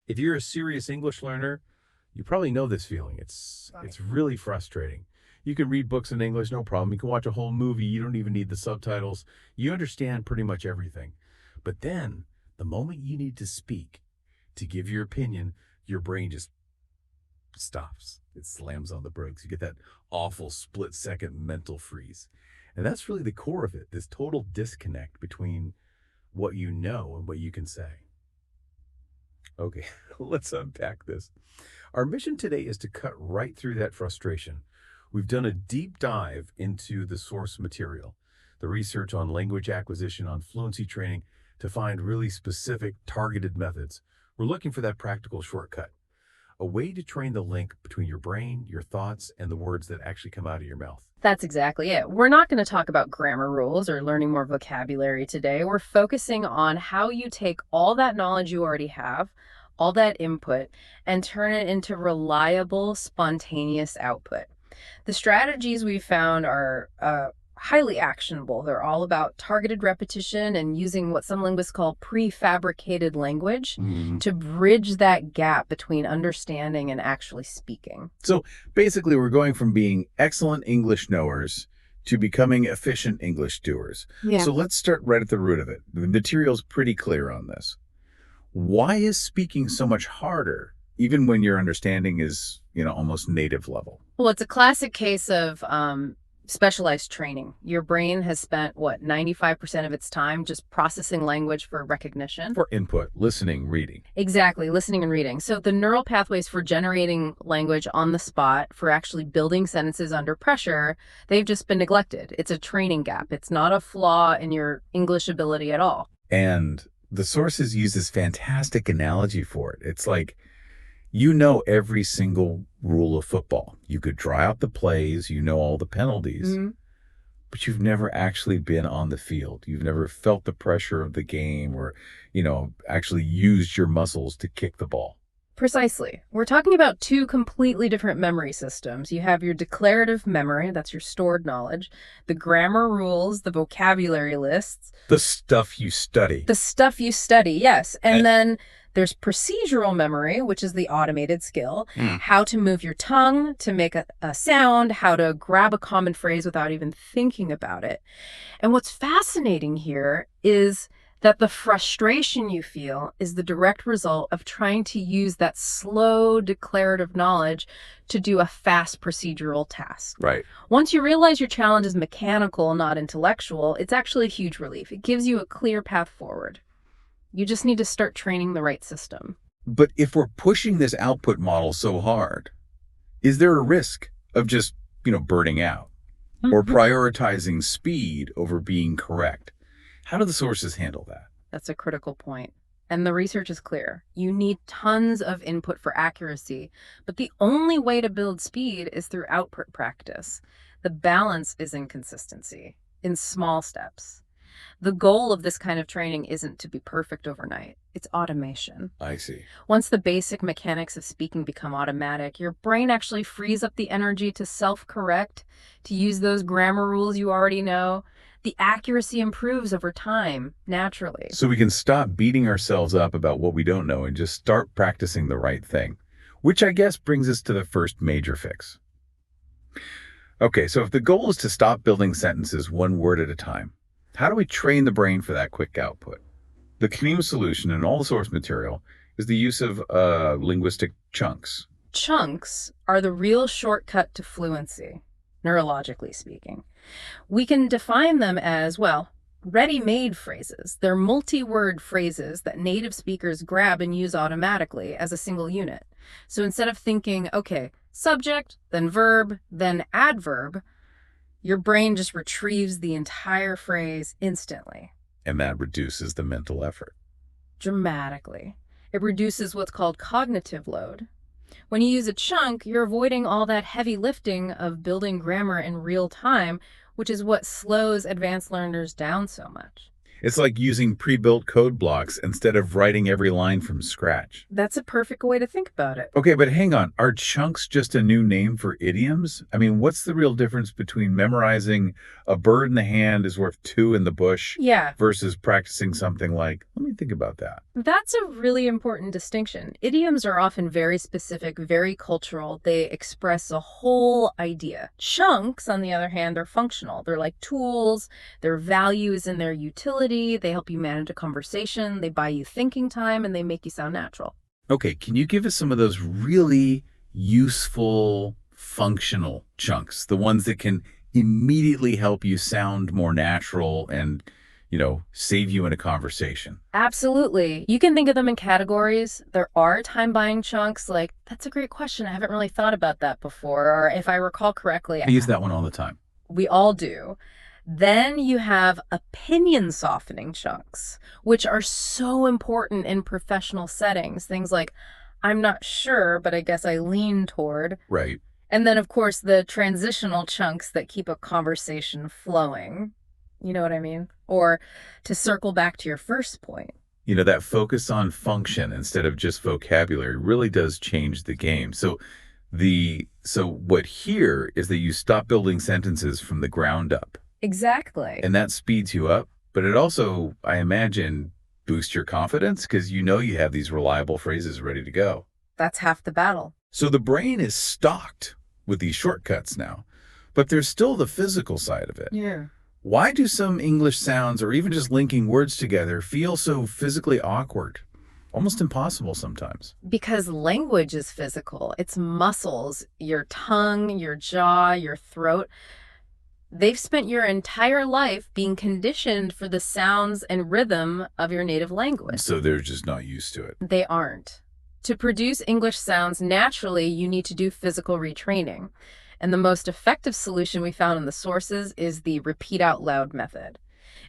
If you're a serious English learner, you probably know this feeling. It's really frustrating. You can read books in English, no problem. You can watch a whole movie. You don't even need the subtitles. You understand pretty much everything. But then, the moment you need to speak, to give your opinion, your brain just stops. It slams on the brakes. You get that awful split-second mental freeze. And that's really the core of it, this total disconnect between what you know and what you can say. Okay, let's unpack this. Our mission today is to cut right through that frustration. We've done a deep dive into the source material, the research on language acquisition, on fluency training, to find really specific, targeted methods. We're looking for that practical shortcut, a way to train the link between your brain, your thoughts, and the words that actually come out of your mouth. That's exactly it. We're not going to talk about grammar rules or learning more vocabulary today. We're focusing on how you take all that knowledge you already have, all that input, and turn it into reliable, spontaneous output. The strategies we found are highly actionable. They're all about targeted repetition and using what some linguists call prefabricated language to bridge that gap between understanding and actually speaking. So basically, we're going from being excellent English knowers to becoming efficient English doers. Yeah. So let's start right at the root of it. The material's pretty clear on this. Why is speaking so much harder, even when your understanding is, almost native level? Well, it's a classic case of specialized training. Your brain has spent, 95% of its time just processing language for recognition. For input, listening, reading. Exactly, listening and reading. So the neural pathways for generating language on the spot, for actually building sentences under pressure, they've just been neglected. It's a training gap. It's not a flaw in your English ability at all. And the sources use this fantastic analogy for it. It's like, every single rule of football. You could draw out the plays, all the penalties, but you've never actually been on the field. You've never felt the pressure of the game or, actually used your muscles to kick the ball. Precisely. We're talking about two completely different memory systems. You have your declarative memory, that's your stored knowledge, the grammar rules, the vocabulary lists. The stuff you study. The stuff you study, yes. And then there's procedural memory, which is the automated skill, how to move your tongue to make a sound, how to grab a common phrase without even thinking about it. And what's fascinating here is that the frustration you feel is the direct result of trying to use that slow declarative knowledge to do a fast procedural task. Right. Once you realize your challenge is mechanical, not intellectual, it's actually a huge relief. It gives you a clear path forward. You just need to start training the right system. But if we're pushing this output model so hard, is there a risk of just, burning out or prioritizing speed over being correct? How do the sources handle that? That's a critical point. And the research is clear. You need tons of input for accuracy, but the only way to build speed is through output practice. The balance is in consistency, in small steps. The goal of this kind of training isn't to be perfect overnight. It's automation. I see. Once the basic mechanics of speaking become automatic, your brain actually frees up the energy to self-correct, to use those grammar rules you already know. The accuracy improves over time, naturally. So we can stop beating ourselves up about what we don't know and just start practicing the right thing, which I guess brings us to the first major fix. Okay, so if the goal is to stop building sentences one word at a time, how do we train the brain for that quick output? The continuous solution in all the source material is the use of linguistic chunks. Chunks are the real shortcut to fluency, neurologically speaking. We can define them as, ready-made phrases. They're multi-word phrases that native speakers grab and use automatically as a single unit. So instead of thinking, okay, subject, then verb, then adverb, your brain just retrieves the entire phrase instantly. And that reduces the mental effort. Dramatically. It reduces what's called cognitive load. When you use a chunk, you're avoiding all that heavy lifting of building grammar in real time, which is what slows advanced learners down so much. It's like using pre-built code blocks instead of writing every line from scratch. That's a perfect way to think about it. Okay, but hang on. Are chunks just a new name for idioms? I mean, what's the real difference between memorizing a bird in the hand is worth two in the bush Yeah, versus practicing something like, let me think about that. that's a really important distinction. Idioms are often very specific, very cultural. They express a whole idea. Chunks, on the other hand, are functional. They're like tools. Their value is in their utility. They help you manage a conversation. They buy you thinking time, and they make you sound natural. Okay, can you give us some of those really useful, functional chunks, the ones that can immediately help you sound more natural and, save you in a conversation? Absolutely. You can think of them in categories. There are time-buying chunks, like, that's a great question. I haven't really thought about that before. Or if I recall correctly, I use that one all the time. we all do. Then you have opinion softening chunks, which are so important in professional settings. Things like, I'm not sure, but I guess I lean toward. Right. And then, of course, the transitional chunks that keep a conversation flowing. You know what I mean? Or to circle back to your first point. That focus on function instead of just vocabulary really does change the game. So what here is that you stop building sentences from the ground up, Exactly. and that speeds you up, but it also, I imagine, boosts your confidence because you have these reliable phrases ready to go. That's half the battle. So the brain is stocked with these shortcuts now, but there's still the physical side of it. Yeah. Why do some English sounds or even just linking words together feel so physically awkward? Almost impossible sometimes. Because language is physical. It's muscles, your tongue, your jaw, your throat. They've spent your entire life being conditioned for the sounds and rhythm of your native language. So they're just not used to it. They aren't. To produce English sounds naturally, you need to do physical retraining. And the most effective solution we found in the sources is the repeat out loud method.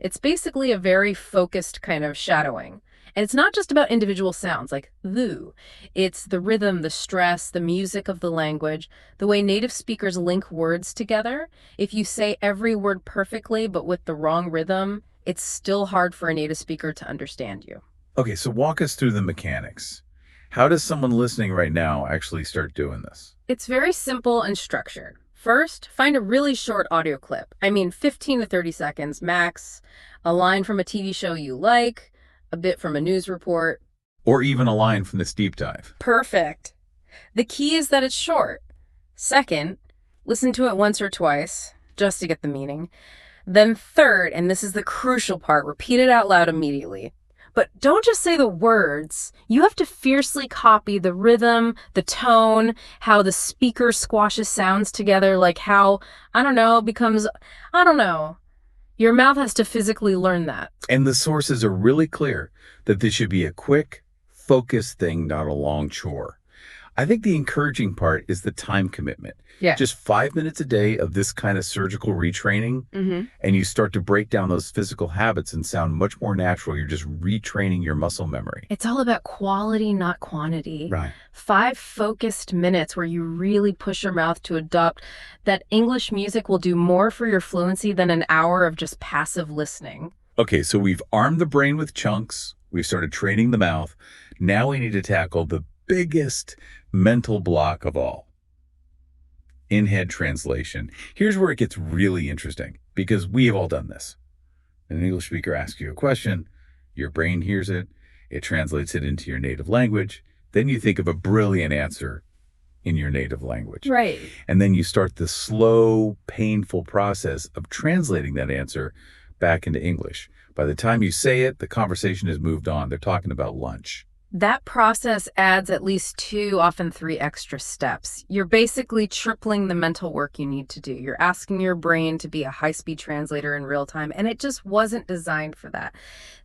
It's basically a very focused kind of shadowing. And it's not just about individual sounds like "the." It's the rhythm, the stress, the music of the language, the way native speakers link words together. If you say every word perfectly but with the wrong rhythm, it's still hard for a native speaker to understand you. Okay, so walk us through the mechanics. How does someone listening right now actually start doing this? It's very simple and structured. First, find a really short audio clip. 15 to 30 seconds max, a line from a TV show you like, a bit from a news report. Or even a line from this deep dive. Perfect. The key is that it's short. Second, listen to it once or twice, just to get the meaning. Then third, and this is the crucial part, repeat it out loud immediately. But don't just say the words. You have to fiercely copy the rhythm, the tone, how the speaker squashes sounds together, like how, becomes, I don't know. Your mouth has to physically learn that. And the sources are really clear that this should be a quick, focused thing, not a long chore. I think the encouraging part is the time commitment. Yeah. Just 5 minutes a day of this kind of surgical retraining, and you start to break down those physical habits and sound much more natural. You're just retraining your muscle memory. It's all about quality, not quantity. Right. 5 focused minutes where you really push your mouth to adopt that English music will do more for your fluency than an hour of just passive listening. Okay, so we've armed the brain with chunks. We've started training the mouth. Now we need to tackle the biggest mental block of all. In-head translation. Here's where it gets really interesting, because we have all done this. An English speaker asks you a question, your brain hears it, it translates it into your native language, then you think of a brilliant answer in your native language. Right. And then you start the slow, painful process of translating that answer back into English. By the time you say it, the conversation has moved on. They're talking about lunch. That process adds at least 2, often 3 extra steps. You're basically tripling the mental work you need to do. You're asking your brain to be a high-speed translator in real time, and it just wasn't designed for that.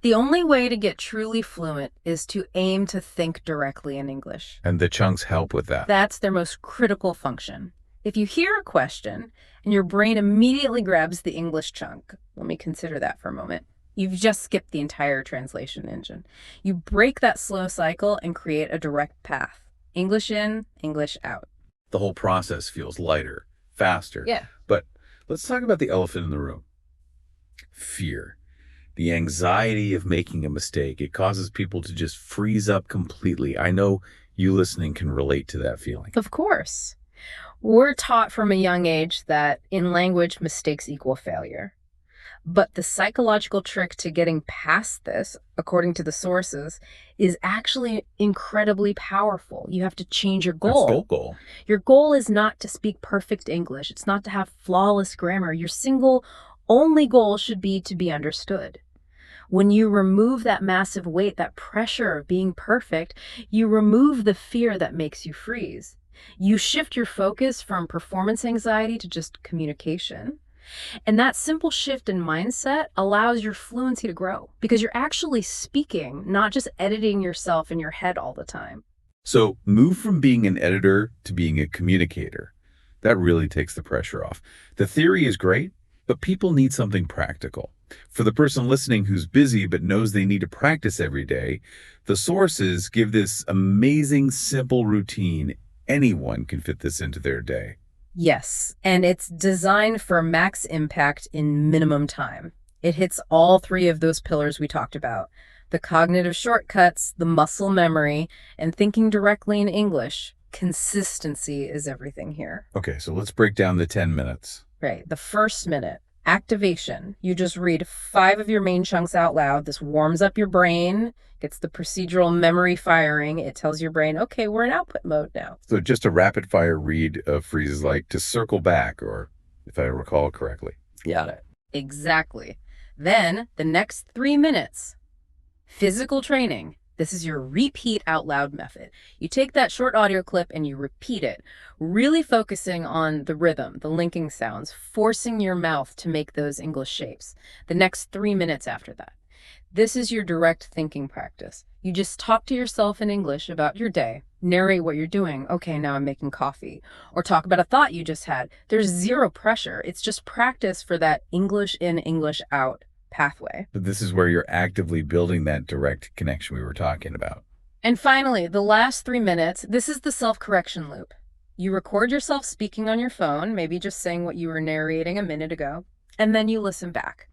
The only way to get truly fluent is to aim to think directly in English. And the chunks help with that. That's their most critical function. If you hear a question and your brain immediately grabs the English chunk, let me consider that for a moment. You've just skipped the entire translation engine. You break that slow cycle and create a direct path. English in, English out. The whole process feels lighter, faster. Yeah. But let's talk about the elephant in the room. Fear. The anxiety of making a mistake, it causes people to just freeze up completely. I know you listening can relate to that feeling. Of course. We're taught from a young age that in language, mistakes equal failure. But the psychological trick to getting past this, according to the sources, is actually incredibly powerful. You have to change your That's the goal. goal. Your goal is not to speak perfect English. It's not to have flawless grammar. Your single only goal should be to be understood. When you remove that massive weight, that pressure of being perfect, you remove the fear that makes you freeze. You shift your focus from performance anxiety to just communication. And that simple shift in mindset allows your fluency to grow because you're actually speaking, not just editing yourself in your head all the time. So move from being an editor to being a communicator. That really takes the pressure off. The theory is great, but people need something practical. For the person listening who's busy but knows they need to practice every day, the sources give this amazing, simple routine. Anyone can fit this into their day. Yes, and it's designed for max impact in minimum time. It hits all three of those pillars we talked about: the cognitive shortcuts, the muscle memory, and thinking directly in English. Consistency is everything here. Okay, so let's break down the 10 minutes. Right. The first minute, activation. You just read 5 of your main chunks out loud. This warms up your brain, gets the procedural memory firing. It tells your brain, okay, we're in output mode now. So just a rapid fire read of phrases like to circle back, or if I recall correctly. Got it. Exactly. Then the next 3 minutes, physical training. This is your repeat out loud method. You take that short audio clip and you repeat it, really focusing on the rhythm, the linking sounds, forcing your mouth to make those English shapes. The next 3 minutes after that. This is your direct thinking practice. You just talk to yourself in English about your day, narrate what you're doing. Okay, now I'm making coffee. Or talk about a thought you just had. There's zero pressure. It's just practice for that English in, English out pathway. But this is where you're actively building that direct connection we were talking about. And finally, the last 3 minutes, this is the self-correction loop. You record yourself speaking on your phone, maybe just saying what you were narrating a minute ago, and then you listen back.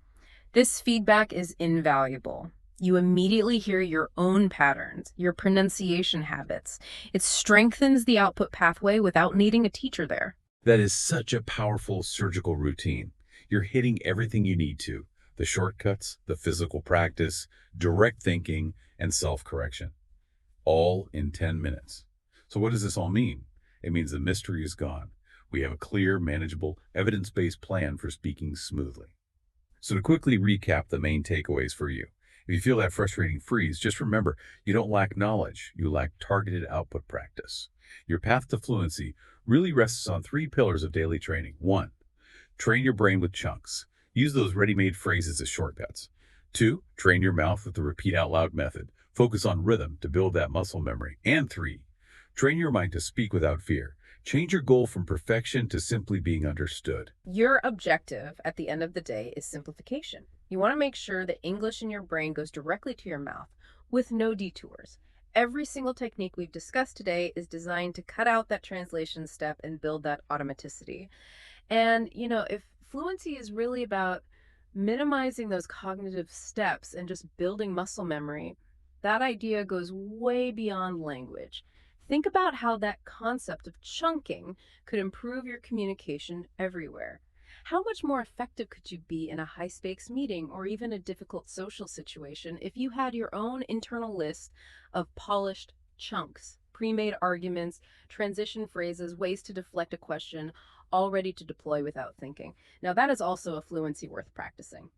This feedback is invaluable. You immediately hear your own patterns, your pronunciation habits. It strengthens the output pathway without needing a teacher there. That is such a powerful surgical routine. You're hitting everything you need to: the shortcuts, the physical practice, direct thinking, and self-correction, all in 10 minutes. So what does this all mean? It means the mystery is gone. We have a clear, manageable, evidence-based plan for speaking smoothly. So to quickly recap the main takeaways for you, if you feel that frustrating freeze, just remember, you don't lack knowledge, you lack targeted output practice. Your path to fluency really rests on 3 pillars of daily training. 1, train your brain with chunks. Use those ready-made phrases as shortcuts. 2, train your mouth with the repeat out loud method. Focus on rhythm to build that muscle memory. And 3, train your mind to speak without fear. Change your goal from perfection to simply being understood. Your objective at the end of the day is simplification. You want to make sure that English in your brain goes directly to your mouth with no detours. Every single technique we've discussed today is designed to cut out that translation step and build that automaticity. And, if fluency is really about minimizing those cognitive steps and just building muscle memory, that idea goes way beyond language. Think about how that concept of chunking could improve your communication everywhere. How much more effective could you be in a high-stakes meeting or even a difficult social situation if you had your own internal list of polished chunks, pre-made arguments, transition phrases, ways to deflect a question, all ready to deploy without thinking? Now, that is also a fluency worth practicing.